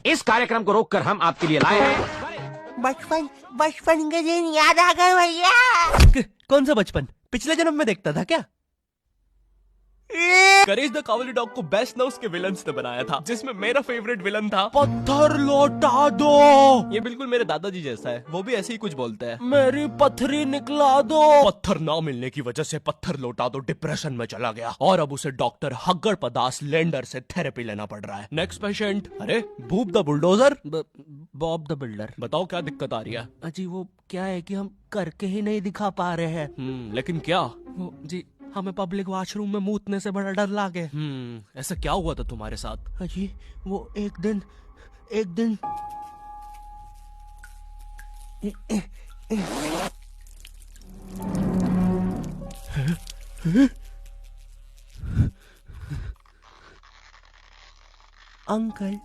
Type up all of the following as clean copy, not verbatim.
इस कार्यक्रम को रोककर हम आपके लिए लाए हैं बचपन के दिन याद आ गए भैया। कौन सा बचपन? पिछले जन्म में देखता था क्या? करेज द कावली डॉग को बेस्ट ना उसके विलन्स ने बनाया था, जिसमें मेरा फेवरेट विलन था पत्थर लौटा दो। ये बिल्कुल मेरे दादाजी जैसा है, वो भी ऐसे ही कुछ बोलते हैं, मेरी पत्थरी निकला दो। पत्थर ना मिलने की वजह से पत्थर लौटा दो डिप्रेशन में चला गया और अब उसे डॉक्टर हग्गड़ पदास लेंडर से थेरेपी लेना पड़ रहा है। Next patient. अरे भूप the bulldozer, Bob the builder. बताओ क्या दिक्कत आ रही है? अजी वो क्या है कि हम करके ही नहीं दिखा पा रहे हैं। लेकिन क्या? वो जी हमें पब्लिक वॉशरूम में मूतने से बड़ा डर लागे। ऐसा क्या हुआ था तुम्हारे साथ? अजी वो एक दिन अंकल,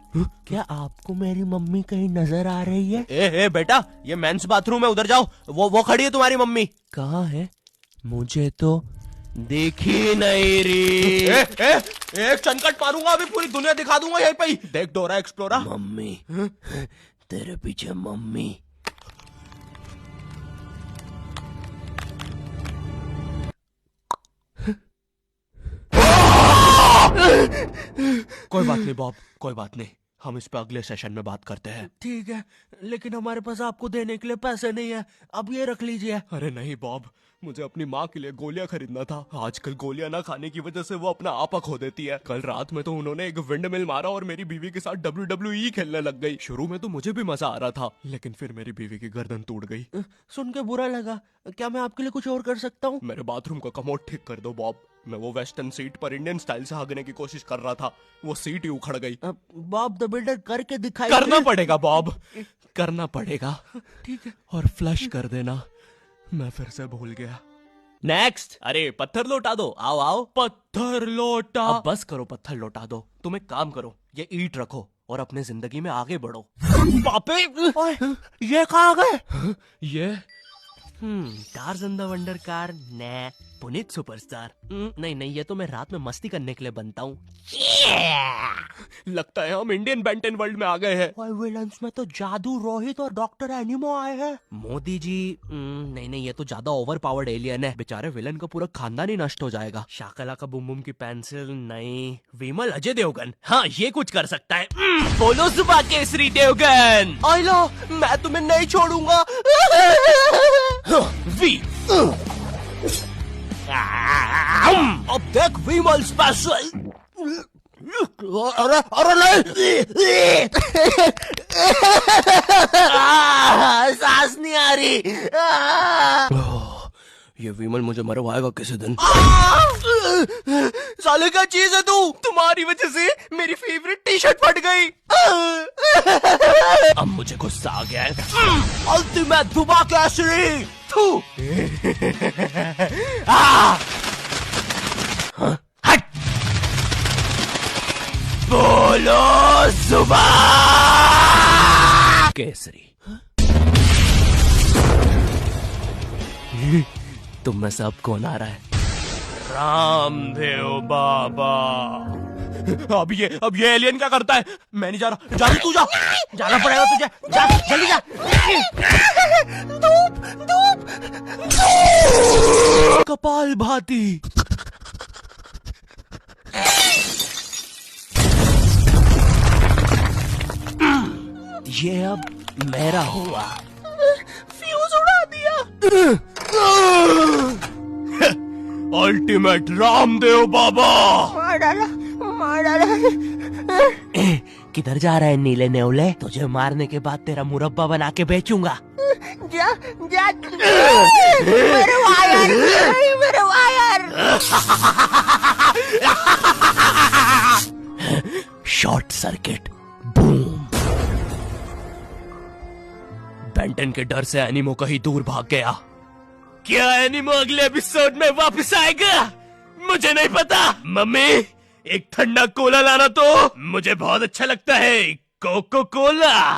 क्या आपको मेरी मम्मी कहीं नजर आ रही है? ए बेटा, ये मेंस बाथरूम है, उधर जाओ। वो खड़ी है तुम्हारी मम्मी। कहाँ है? मुझे तो देखी नहीं रही। एक चनकट मारूंगा, अभी पूरी दुनिया दिखा दूंगा यहीं पे ही। देख डोरा एक्सप्लोरा। मम्मी, तेरे पीछे मम्मी। कोई बात नहीं बॉब, कोई बात नहीं, हम इस पे अगले सेशन में बात करते हैं। ठीक है, लेकिन हमारे पास आपको देने के लिए पैसे नहीं है, अब ये रख लीजिए। अरे नहीं बॉब, मुझे अपनी माँ के लिए गोलियां खरीदना था। आजकल गोलियां ना खाने की वजह से वो अपना आपा खो देती है। कल रात में तो उन्होंने एक विंड मिल मारा और मेरी बीवी के साथ WWE खेलने लग गई। शुरू में तो मुझे भी मजा आ रहा था, लेकिन फिर मेरी बीवी की गर्दन टूट गई। सुन के बुरा लगा। क्या मैं आपके लिए कुछ और कर सकता हूँ? मेरे बाथरूम का कमोड ठीक कर दो बॉब। मैं वो वेस्टर्न सीट पर इंडियन स्टाइल से भागने की कोशिश कर रहा था, वो सीट ही उखड़ गई। बॉब द बिल्डर करके दिखाई। करना पड़ेगा बॉब, करना पड़ेगा। ठीक है। और फ्लश कर देना, मैं फिर से भूल गया। नेक्स्ट। अरे पत्थर लौटा दो, आओ आओ। पत्थर लौटा। अब बस करो, पत्थर लौटा दो। तुम एक काम करो, ये ईंट रखो और अपने जिंदगी में आगे बढ़ो। पापे, ये कहाँ गए? ये टार्ज़न द वंडर कार ने पुनीत सुपरस्टार। नहीं, ये तो मैं रात में मस्ती करने के लिए बनता हूँ। लगता है हम इंडियन बेंटन वर्ल्ड में आ गए हैं। और विलन्स में तो जादू रोहित और डॉक्टर एनिमो आए हैं। मोदी जी, नहीं, ये तो ज्यादा ओवर पावर्ड एलियन है। बेचारे विलन का पूरा खानदान ही नष्ट हो जाएगा। शाकला का बुम बुम की पेंसिल नहीं। विमल अजय देवगन, हाँ ये कुछ कर सकता है। बोलो सुबह केसरी देवगन। आइला, मैं तुम्हें नहीं छोड़ूंगा। वी अब देख विमल स्पेशल। अरे नहीं, सांस नहीं आ रही। ये विमल मुझे मरवाएगा किसी दिन। साले क्या चीज है तू? तुम्हारी वजह से मेरी फेवरेट टी शर्ट फट गई। अब मुझे गुस्सा आ गया है। अल्टीमेट दुबा केसरी। हट। बोलो सुबह केसरी। तुम में से अब कौन आ रहा है? रामदेव बाबा। अब ये एलियन क्या करता है? मैं नहीं जा रहा। जा तू, जा। जाना पड़ेगा तुझे। जा जल्दी जा। धूप कपाल भाती। ये अब मेरा हुआ। फ्यूज उड़ा दिया। अल्टीमेट रामदेव बाबा। मार डाला। किधर जा रहा है नीले नेवले? तुझे मारने के बाद तेरा मुरब्बा बना के बेचूंगा। जा मेरे wire. Short circuit, boom. Benton के डर से एनिमो कहीं दूर भाग गया। क्या एनिमो अगले एपिसोड में वापस आएगा? मुझे नहीं पता। मम्मी, एक ठंडा कोला लाना तो। मुझे बहुत अच्छा लगता है कोको कोला।